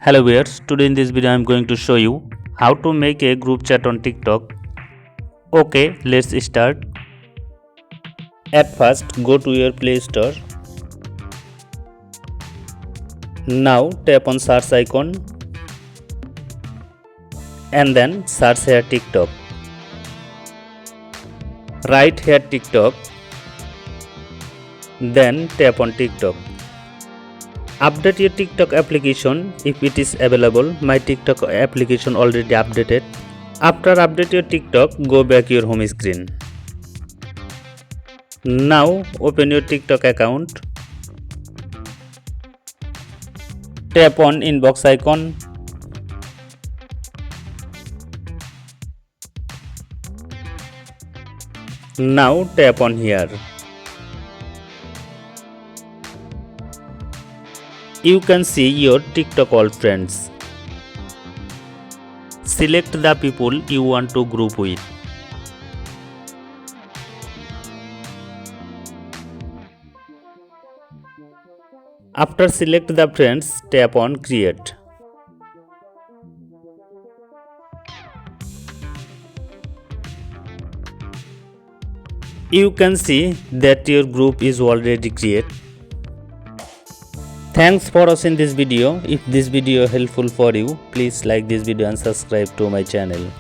Hello viewers, today in this video I am going to show you how to make a group chat on TikTok. Okay, let's start. At first, go to your Play Store. Now tap on search icon and then search here TikTok. Write here TikTok, then tap on TikTok. Update your TikTok application if it is available. My TikTok application already updated. After update your TikTok, go back your home screen. Now open your TikTok account. Tap on inbox icon. Now tap on here. You can see your TikTok all friends. Select the people you want to group with. After select the friends, tap on create. You can see that your group is already created. Thanks for watching this video. If this video helpful for you, please like this video and subscribe to my channel.